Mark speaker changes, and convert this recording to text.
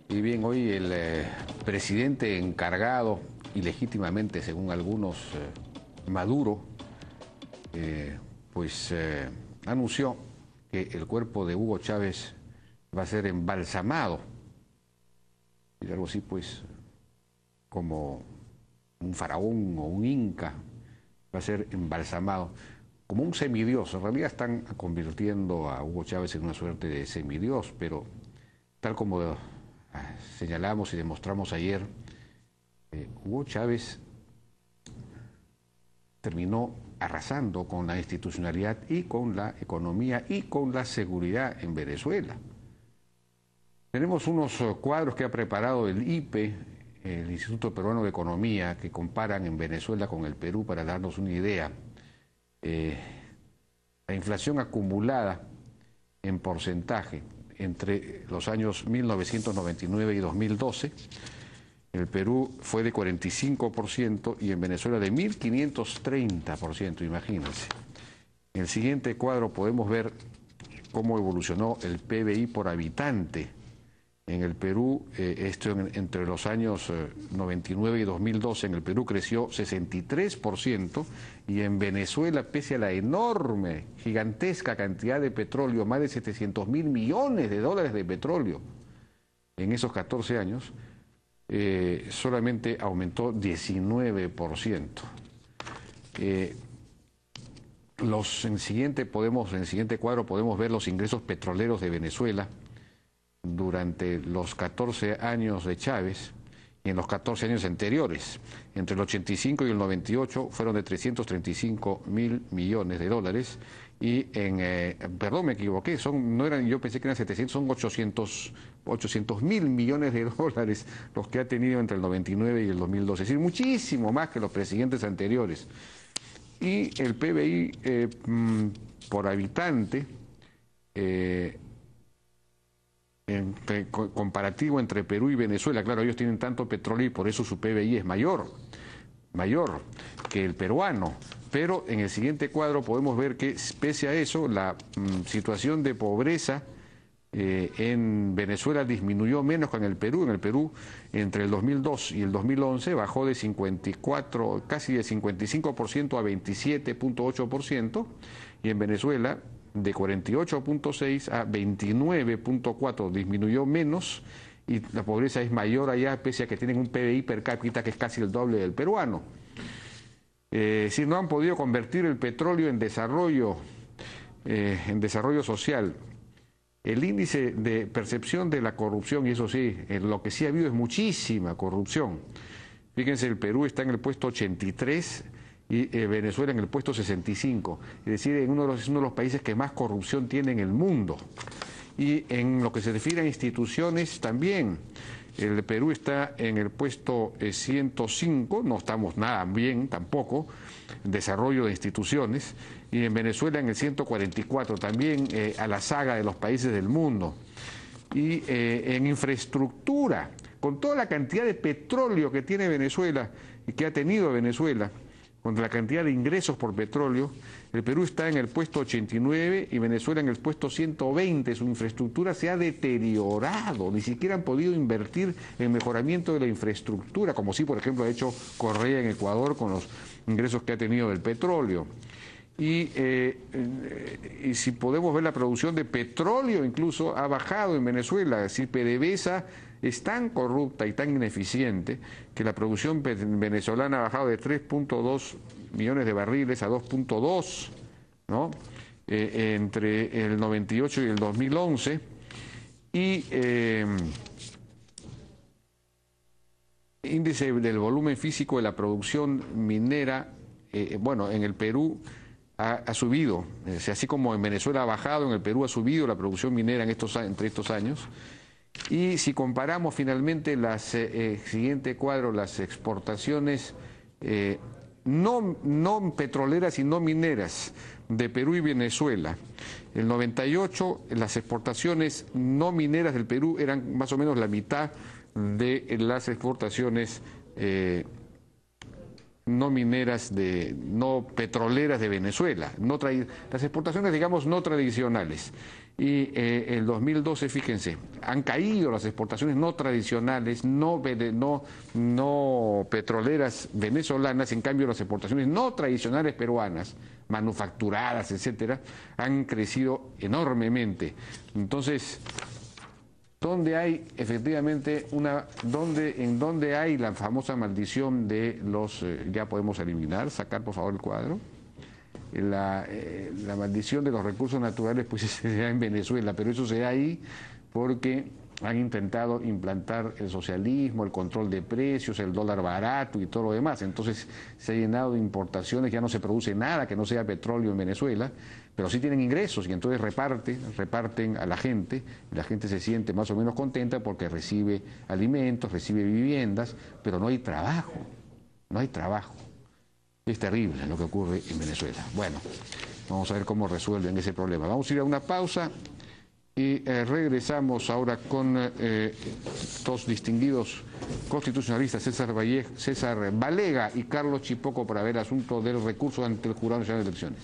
Speaker 1: Y bien, hoy el presidente encargado, y legítimamente según algunos, Maduro, anunció que el cuerpo de Hugo Chávez va a ser embalsamado. Y algo así pues como un faraón o un inca, va a ser embalsamado como un semidios. En realidad están convirtiendo a Hugo Chávez en una suerte de semidios, pero tal como señalamos y demostramos ayer, Hugo Chávez terminó arrasando con la institucionalidad y con la economía y con la seguridad en Venezuela. Tenemos unos cuadros que ha preparado el IPE, el Instituto Peruano de Economía, que comparan en Venezuela con el Perú para darnos una idea. La inflación acumulada en porcentaje entre los años 1999 y 2012, en el Perú fue de 45% y en Venezuela de 1.530%, imagínense. En el siguiente cuadro podemos ver cómo evolucionó el PBI por habitante. En el Perú, entre los años 99 y 2012, en el Perú creció 63% y en Venezuela, pese a la enorme, gigantesca cantidad de petróleo, más de 700.000 millones de dólares de petróleo en esos 14 años, solamente aumentó 19%. En el siguiente cuadro podemos ver los ingresos petroleros de Venezuela durante los 14 años de Chávez y en los 14 años anteriores. Entre el 85 y el 98 fueron de 335.000 millones de dólares y perdón, me equivoqué, yo pensé que eran 700, son 800.000 millones de dólares los que ha tenido entre el 99 y el 2012, es decir, muchísimo más que los presidentes anteriores. Y el PBI por habitante, comparativo entre Perú y Venezuela, claro, ellos tienen tanto petróleo y por eso su PBI es mayor que el peruano, pero en el siguiente cuadro podemos ver que pese a eso la situación de pobreza en Venezuela disminuyó menos que en el Perú. En el Perú, entre el 2002 y el 2011 bajó de 54, casi de 55% a 27.8%, y en Venezuela de 48.6 a 29.4, disminuyó menos y la pobreza es mayor allá, pese a que tienen un PBI per cápita que es casi el doble del peruano. Si no han podido convertir el petróleo en desarrollo social. El índice de percepción de la corrupción, y eso sí, lo que sí ha habido es muchísima corrupción. Fíjense, el Perú está en el puesto 83 y Venezuela en el puesto 65, es decir, es uno de los países que más corrupción tiene en el mundo. Y en lo que se refiere a instituciones también, el Perú está en el puesto 105, no estamos nada bien tampoco, desarrollo de instituciones, y en Venezuela en el 144, también a la saga de los países del mundo. Y en infraestructura, con toda la cantidad de petróleo que tiene Venezuela y que ha tenido Venezuela, con la cantidad de ingresos por petróleo, el Perú está en el puesto 89 y Venezuela en el puesto 120. Su infraestructura se ha deteriorado, ni siquiera han podido invertir en mejoramiento de la infraestructura, como sí, por ejemplo, ha hecho Correa en Ecuador con los ingresos que ha tenido del petróleo. Y si podemos ver la producción de petróleo, incluso ha bajado en Venezuela, es decir, PDVSA es tan corrupta y tan ineficiente que la producción venezolana ha bajado de 3.2 millones de barriles a 2.2, ¿no? Entre el 98 y el 2011. Y índice del volumen físico de la producción minera, en el Perú ha subido, así como en Venezuela ha bajado, en el Perú ha subido la producción minera entre estos años. Y si comparamos finalmente siguiente cuadro, las exportaciones no petroleras y no mineras de Perú y Venezuela, el 98 las exportaciones no mineras del Perú eran más o menos la mitad de las exportaciones no mineras, no petroleras de Venezuela, las exportaciones, digamos, no tradicionales. Y el 2012, fíjense, han caído las exportaciones no tradicionales, no petroleras venezolanas, en cambio las exportaciones no tradicionales peruanas, manufacturadas, etcétera, han crecido enormemente. Entonces, ¿dónde hay efectivamente en donde hay la famosa maldición de los, ya podemos eliminar, sacar por favor el cuadro? La maldición de los recursos naturales pues se da en Venezuela, pero eso se da ahí porque han intentado implantar el socialismo, el control de precios, el dólar barato y todo lo demás. Entonces se ha llenado de importaciones, ya no se produce nada que no sea petróleo en Venezuela, pero sí tienen ingresos y entonces reparten a la gente, y la gente se siente más o menos contenta porque recibe alimentos, recibe viviendas, pero no hay trabajo, no hay trabajo. Es terrible lo que ocurre en Venezuela. Bueno, vamos a ver cómo resuelven ese problema. Vamos a ir a una pausa y regresamos ahora con dos distinguidos constitucionalistas, César Balega y Carlos Chipoco, para ver el asunto del recurso ante el Jurado Nacional de Elecciones.